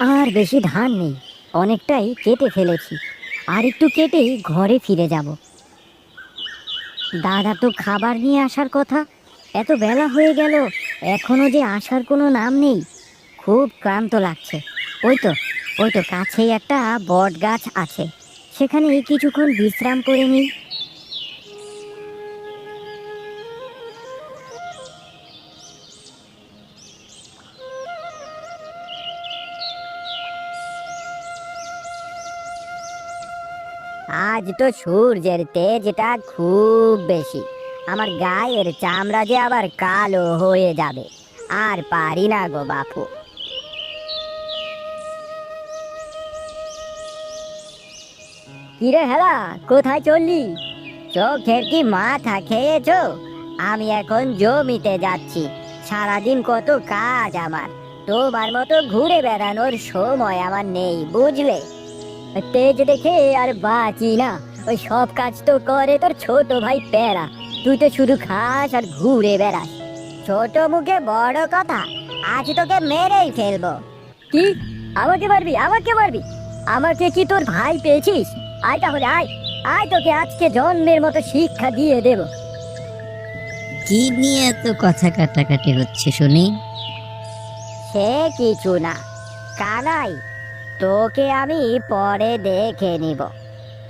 আর বেশি ধান নেই, অনেকটাই কেটে ফেলেছি। আর একটু কেটেই ঘরে ফিরে যাব। দাদা তো খাবার নিয়ে আসার কথা, এত বেলা হয়ে গেল, এখনো যে আসার কোনো নাম নেই। খুব ক্লান্ত লাগছে। ওই তো ওই তো কাছেই একটা বট গাছ আছে, সেখানে কিছুক্ষণ বিশ্রাম করে নিই। আজ তো সূর্যের তেজটা খুব বেশি, আমার গায়ের চামড়া যে আবার কালো হয়ে যাবে। আর পারি না গো বাপু। কিরে হেলা, কোথায় চললি? চোখের কি মাথা খেয়েছো? আমি এখন জমিতে যাচ্ছি। সারাদিন কত কাজ আমার, তোমার মতো ঘুরে বেড়ানোর সময় আমার নেই, বুঝলে? তেজ দেখে আর বাঁচি না। ওই সব কাজ তো করে তোর ছোট ভাই প্যারা। তুই তো শুধু খাস আর ঘুরে বেড়াস। ছোট মুখে বড় কথা, আজ তোকে মেরেই ফেলবো। কি? আমাকে মারবি? আমাকে মারবি? আমাকে কি তোর ভাই পেয়েছিস? আয় তাহলে আয়, আয় তোকে আজকে জন্মের মতো শিক্ষা দিয়ে দেব। কি নিয়ে এত কথা কাটাকাটি হচ্ছে শুনি? সে কিছু না কানাই, তোকে আমি পরে দেখে নিব।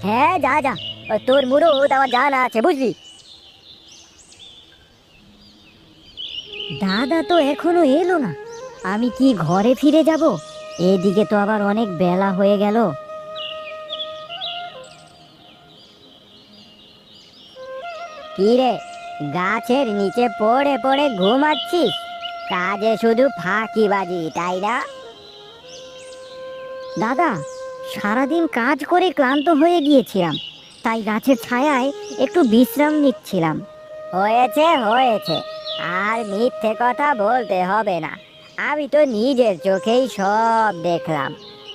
হ্যাঁ যা যা, তোর মুরুদ আমার জানা আছে, বুঝলি? দাদা তো এখনো এলো না, আমি কি ঘরে ফিরে যাব? এদিকে তো আবার অনেক বেলা হয়ে গেল। কি রে, গাছের নিচে পড়ে পড়ে ঘুমাচ্ছিস? কাজে শুধু ফাঁকিবাজি, তাই না? দাদা, সারাদিন কাজ করে ক্লান্ত হয়ে গিয়েছিলাম, তাই গাছের ছায়ায় একটু বিশ্রাম নিচ্ছিলাম। হয়েছে হয়েছে, আর মিথ্যে কথা বলতে হবে না। আমি তো নিজের চোখেই সব দেখলাম।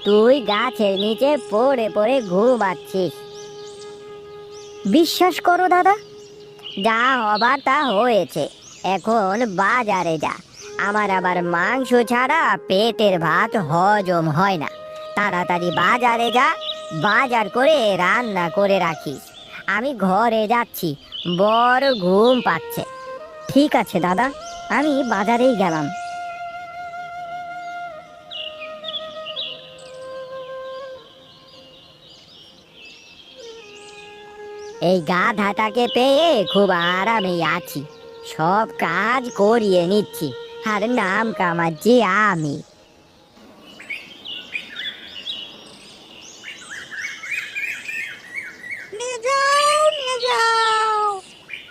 তুই গাছের নিচে পড়ে পড়ে ঘুমাচ্ছিস। বিশ্বাস করো দাদা, যা হবার তা হয়েছে। এখন বাজারে যা, আমার আবার মাংস ছাড়া পেটের ভাত হজম হয় না। তাড়াতাড়ি বাজারে যা, বাজার করে রান্না করে রাখিস। আমি ঘরে যাচ্ছি, বড় ঘুম পাচ্ছে। ঠিক আছে দাদা, আমি বাজারেই গেলাম। এই গাধাটাকে পেয়ে খুব আরামেই আছি, সব কাজ করিয়ে নিচ্ছি আর নাম কামাচ্ছি আমি। নিয়ে যাও, নিয়ে যাও,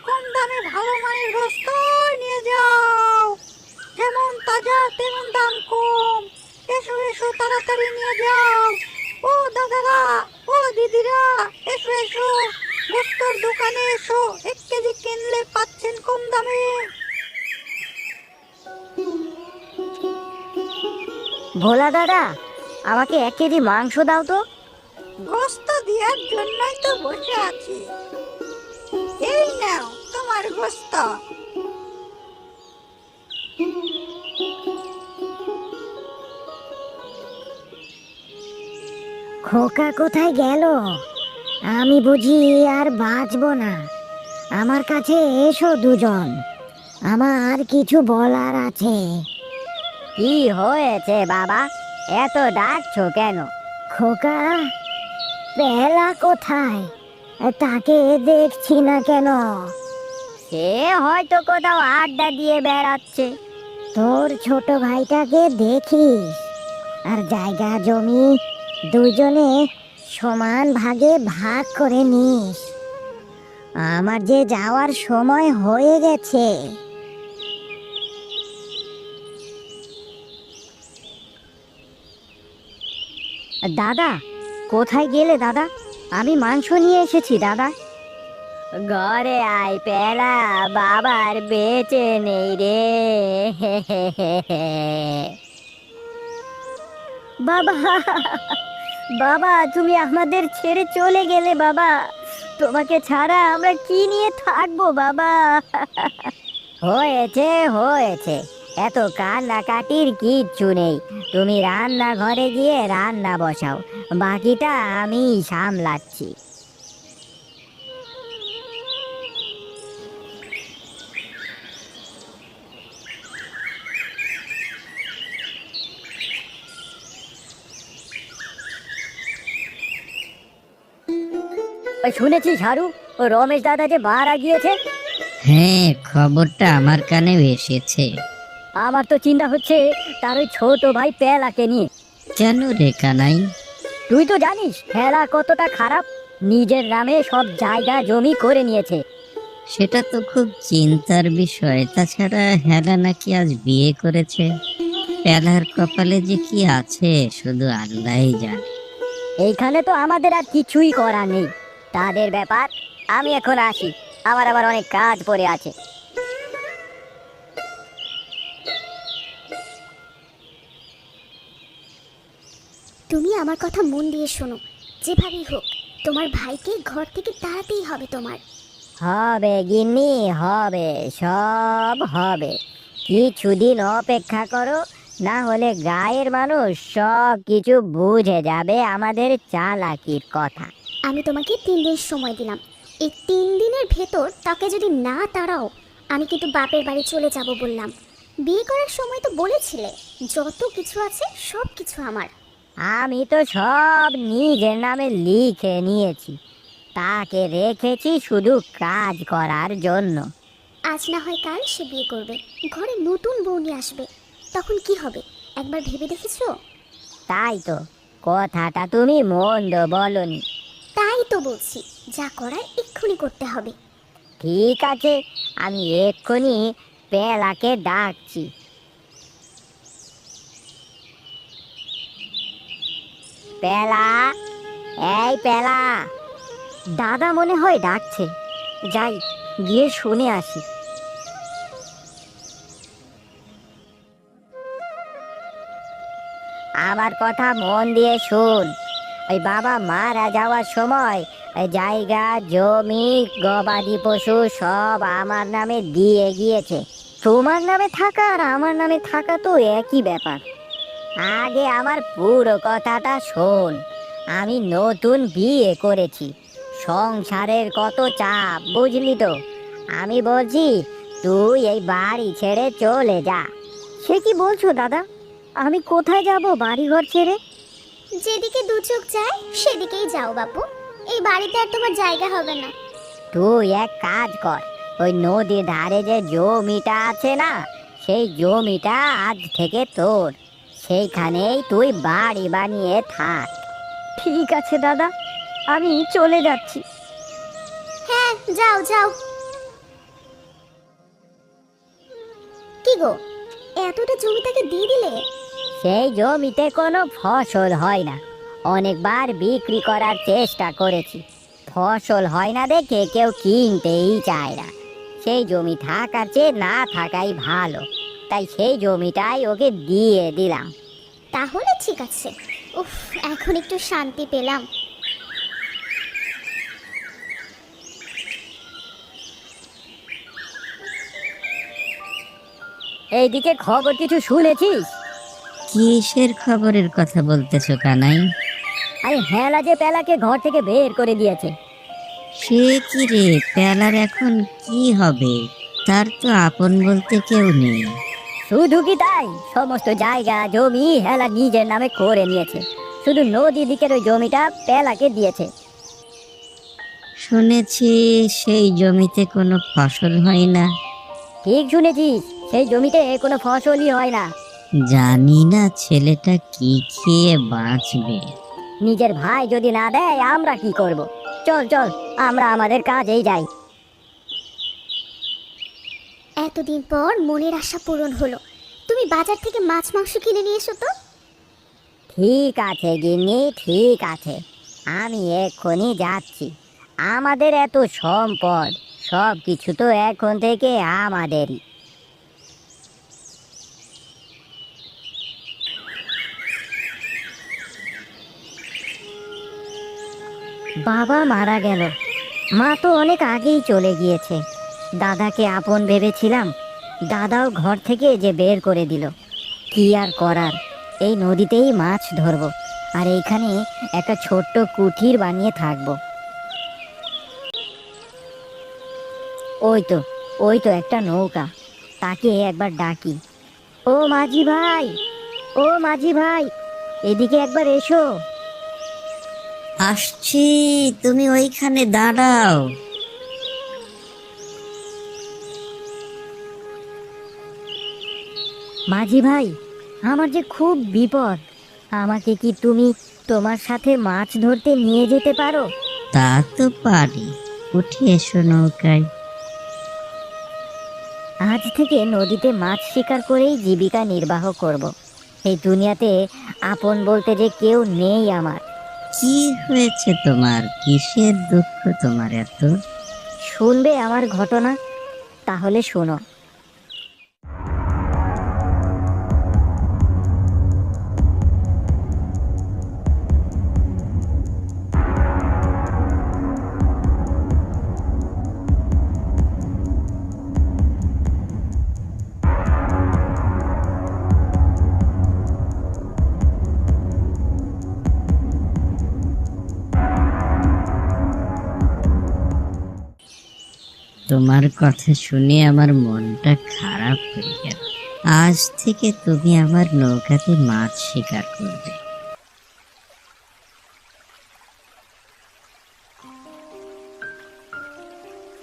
কম দামে ভালো মানের গোস্ত নিয়ে যাও। যেমন তাজা তেমন দাম কম। এসো এসো, তাড়াতাড়ি নিয়ে যাও। ও দাদারা, ও দিদিরা, এসো এসো, গোস্তর দোকানে এসো। 1 কেজি কিনলে পাচ্ছেন কম দামে। ভোলা দাদা, আমাকে 1 কেজি মাংস দাও তো। গোস্ত দেওয়ার জন্যই তো বসে আছি। এই নাও তোমার গোস্ত। খোকা কোথায় গেল? আমি বুঝি আর বাঁচবো না। আমার কাছে এসো দুজন, আমার কিছু বলার আছে। কি হয়েছে বাবা, এত ডাকছো কেন? খোকা, বেলা কোথায়? তাকে দেখছি না কেন? সে হয়তো কোথাও আড্ডা দিয়ে বেড়াচ্ছে। তোর ছোট ভাইটাকে দেখিস, আর জায়গা জমি দুজনে সমান ভাগে ভাগ করে নিস। আমার যে যাওয়ার সময় হয়ে গেছে। দাদা, কোথায় গেলে দাদা? আমি মাংস নিয়ে এসেছি দাদা। ঘরে আয় পেলা, বাবার বেঁচে নেই রে। বাবা, বাবা তুমি আমাদের ছেড়ে চলে গেলে বাবা। তোমাকে ছাড়া আমরা কি নিয়ে থাকবো বাবা? হয়েছে হয়েছে, এত কান্নাকাটির কিচ্ছু নেই, তুমি রান্নাঘরে গিয়ে রান্না বসাও, বাকিটা আমি সামলাচ্ছি। ওই শুনেছিস হারু, ও রমেশ দাদা যে মারা গিয়েছে? হ্যাঁ, খবরটা আমার কানেও এসেছে। আমার তো চিন্তা হচ্ছে তার ওই ছোট ভাই পেলাকে নিয়ে। কেন রে কানাই? তুই তো জানিস পেলা কতটা খারাপ, নিজের নামে সব জায়গা জমি করে নিয়েছে। সেটা তো খুব চিন্তার বিষয়। তাছাড়া হেলা নাকি আজ বিয়ে করেছে। পেলার কপালে যে কি আছে শুধু আল্লাহই জানে। এইখানে তো আমাদের আর কিছুই করার নেই, তাদের ব্যাপার। আমি এখন আসি, আমার আবার অনেক কাজ পড়ে আছে। তুমি আমার কথা মন দিয়ে শোনো, যেভাবেই হোক তোমার ভাইকে ঘর থেকে তাড়াতেই হবে তোমার। হবে গিন্নি, হবে, সব হবে। কিছুদিন অপেক্ষা করো, না হলে গায়ের মানুষ সব কিছু বুঝে যাবে আমাদের চালাকির কথা। আমি তোমাকে 3 দিন সময় দিলাম, এই 3 দিনের ভেতর তাকে যদি না তাড়াও, আমি কিন্তু বাপের বাড়ি চলে যাব বললাম। বিয়ে করার সময় তো বলেছিলে যত কিছু আছে সব কিছু আমার। আমি তো সব নিজের নামে লিখে নিয়েছি, তাকে রেখেছি শুধু কাজ করার জন্য। আজ না হয় কাল সে বিয়ে করবে, ঘরে নতুন বউ নিয়ে আসবে, তখন কি হবে একবার ভেবে দেখেছো? তাই তো, কথাটা তুমি মন্দ বলনি। তাই তো বলছি, যা করার এক্ষুনি করতে হবে। ঠিক আছে, আমি এক্ষুনি পেলাকে ডাকছি। পেলা, এই পেলা। দাদা মনে হয় ডাকছে, যাই গিয়ে শুনে আসি। আমার কথা মন দিয়ে শোন, ওই বাবা মারা যাওয়ার সময় ওই জায়গা জমি গবাদি পশু সব আমার নামে দিয়ে গিয়েছে। তোমার নামে থাকা আর আমার নামে থাকা তো একই ব্যাপার। আগে আমার পুরো কথাটা শোন। আমি নতুন বিয়ে করেছি, সংসারের কত চাপ বুঝলি তো। আমি বলছি তুই এই বাড়ি ছেড়ে চলে যা। সে কি বলছো দাদা, আমি কোথায় যাব বাড়িঘর ছেড়ে? যেদিকে দু চোখ যায় সেদিকেই যাও বাপু, এই বাড়িতে আর তোমার জায়গা হবে না। তুই এক কাজ কর, ওই নদীর ধারে যে জমিটা আছে না, সেই জমিটা আজ থেকে তোর, সেইখানেই তুই বাড়ি বানিয়ে থাক। ঠিক আছে দাদা, আমি চলে যাচ্ছি। হ্যাঁ যাও যাও। কি গো, এতটা জমি তাকে দিয়ে দিলে? সেই জমিতে কোনো ফসল হয় না, অনেকবার বিক্রি করার চেষ্টা করেছি, ফসল হয় না দেখে কেউ কিনতেই চায় না। সেই জমি থাকার চেয়ে না থাকাই ভালো, তাই সেই জমিটাই ওকে দিয়ে দিলাম। তাহলে ঠিক আছে। উফ, এখন একটু শান্তি পেলাম। এইদিকে খবর কিছু শুনেছিস? কিসের খবরের কথা বলতেছো কানাই? আরে হেলা যে পেলাকে ঘর থেকে বের করে দিয়েছে। সে কি রে, পেলার এখন কি হবে? তার তো আপন বলতে কেউ নেই। শুধু কি তাই, সমস্ত জায়গা জমি হেলা নিজের নামে করে নিয়েছে, শুধু নদী দিকের ওই জমিটা পেলাকে দিয়েছে। শুনেছি সেই জমিতে কোনো ফসল হয় না। ঠিক শুনেছিস, সেই জমিতে কোনো ফসলই হয় না। জানি না ছেলেটা কি খেয়ে বাঁচবে। নিজের ভাই যদি না দেয় আমরা কি করব? চল চল, আমরা আমাদের কাজেই যাই। এতদিন পর মনের আশা পূরণ হলো। তুমি বাজার থেকে মাছ মাংস কিনে নিয়ে এসো তো। ঠিক আছে গিন্নি, ঠিক আছে, আমি এক্ষুনি যাচ্ছি। আমাদের এত সম্পদ, সব কিছু তো এখন থেকে আমাদেরই। বাবা মারা গেল, মা তো অনেক আগেই চলে গিয়েছে। দাদাকে আপন ভেবেছিলাম, দাদাও ঘর থেকে যে বের করে দিল। কি আর করার, এই নদীতেই মাছ ধরবো, আর এইখানে একটা ছোট্ট কুঠির বানিয়ে থাকবো। ওই তো একটা নৌকা, তাকে একবার ডাকি। ও মাঝি ভাই, ও মাঝি ভাই, এদিকে একবার এসো। আসছি, তুমি ওইখানে দাঁড়াও। মাঝি ভাই, আমার যে খুব বিপদ, আমাকে কি তুমি তোমার সাথে মাছ ধরতে নিয়ে যেতে পারো? তা তো পারি, উঠে এসো নৌকায়। আজ থেকে নদীতে মাছ শিকার করেই জীবিকা নির্বাহ করব। এই দুনিয়াতে আপন বলতে যে কেউ নেই আমার। কি হয়েছে তোমার? কিসের দুঃখ তোমার এত? শুনবে আমার ঘটনা? তাহলে শোনো। তোমার কথা শুনে আমার মনটা খারাপ হয়ে গেল। আজ থেকে তুমি আমার নৌকাতে মাছ শিকার করবে।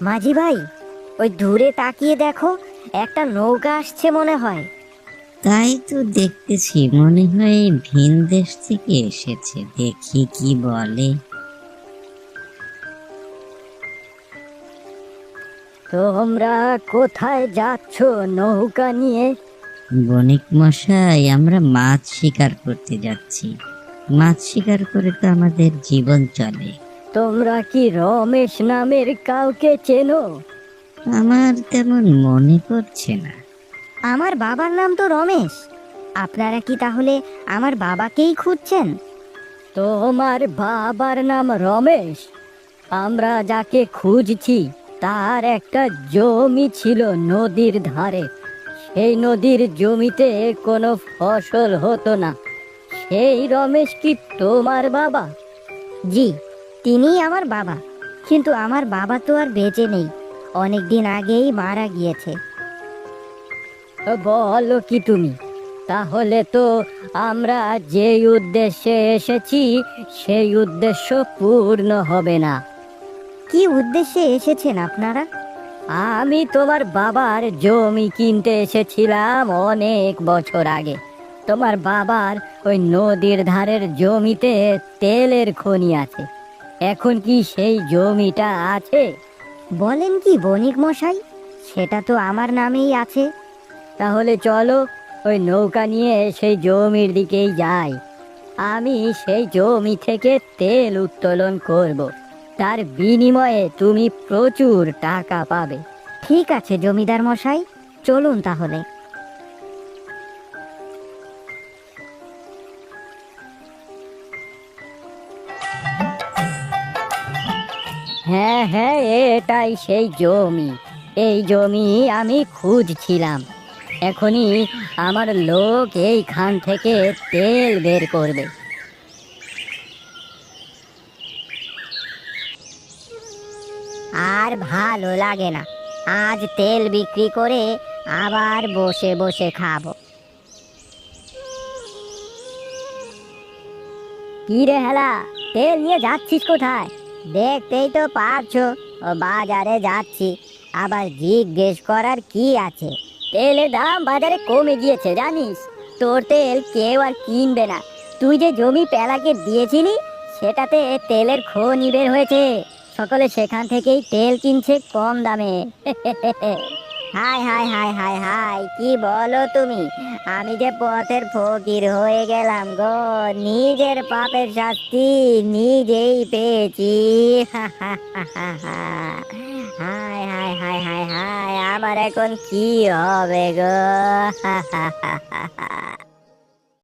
মাঝি ভাই, ওই দূরে তাকিয়ে দেখো, একটা নৌকা আসছে মনে হয়। তাই তো দেখতেছি, মনে হয় ভিন দেশ থেকে এসেছে। দেখি কি বলে। তোমরা কোথায় যাচ্ছ নৌকা নিয়ে? বণিক মশাই, আমরা মাছ শিকার করতে যাচ্ছি। মাছ শিকার করে তো আমাদের জীবন চলে। তোমরা কি রমেশ নামের কাউকে চেনো? আমার তেমন মনে পড়ছে না। আমার বাবার নাম তো রমেশ। আপনারা কি তাহলে আমার বাবাকেই খুঁজছেন? তোমার বাবার নাম রমেশ? আমরা যাকে খুঁজছি তার একটা জমি ছিল নদীর ধারে। সেই নদীর জমিতে কোনো ফসল হতো না। সেই রমেশ কি তোমার বাবা? জি, তিনিই আমার বাবা। কিন্তু আমার বাবা তো আর বেঁচে নেই, অনেক দিন আগেই মারা গিয়েছে। বলো কি তুমি? তাহলে তো আমরা যে উদ্দেশ্যে এসেছি সেই উদ্দেশ্য পূর্ণ হবে না। কি উদ্দেশ্যে এসেছেন আপনারা? আমি তোমার বাবার জমি কিনতে এসেছিলাম অনেক বছর আগে। তোমার বাবার ওই নদীর ধারের জমিতে তেলের খনি আছে। এখন কি সেই জমিটা আছে? বলেন কি বণিক মশাই, সেটা তো আমার নামেই আছে। তাহলে চলো, ওই নৌকা নিয়ে সেই জমির দিকেই যাই। আমি সেই জমি থেকে তেল উত্তোলন করব। তার বিনিময়ে তুমি প্রচুর টাকা পাবে। ঠিক আছে জমিদার মশাই, চলুন তাহলে। হ্যাঁ হ্যাঁ, এটাই সেই জমি। এই জমি আমি খুঁজছিলাম। এখনই আমার লোক এইখান থেকে তেল বের করবে। আর ভালো লাগে না, আজ তেল বিক্রি করে আবার বসে বসে খাবো। কি রে হেলা, তেল নিয়ে যাচ্ছিস কোথায়? দেখতেই তো পারছো, ও বাজারে যাচ্ছি। আবার জিজ্ঞেস করার কি আছে? তেলের দাম বাজারে কমে গিয়েছে জানিস। তোর তেল কেউ আর কিনবে না। তুই যে জমি পেলাকে দিয়েছিলি, সেটাতে তেলের খনি বের হয়েছে। সকলে সেখান থেকেই তেল কিনছে কম দামে। High high high high high, কি বলো তুমি? আমি যে পথের ফকির হয়ে গেলাম গো। নিজের পাপের শাস্তি নিজেই পেয়েছি। High high high high high, আমার এখন কি হবে গো?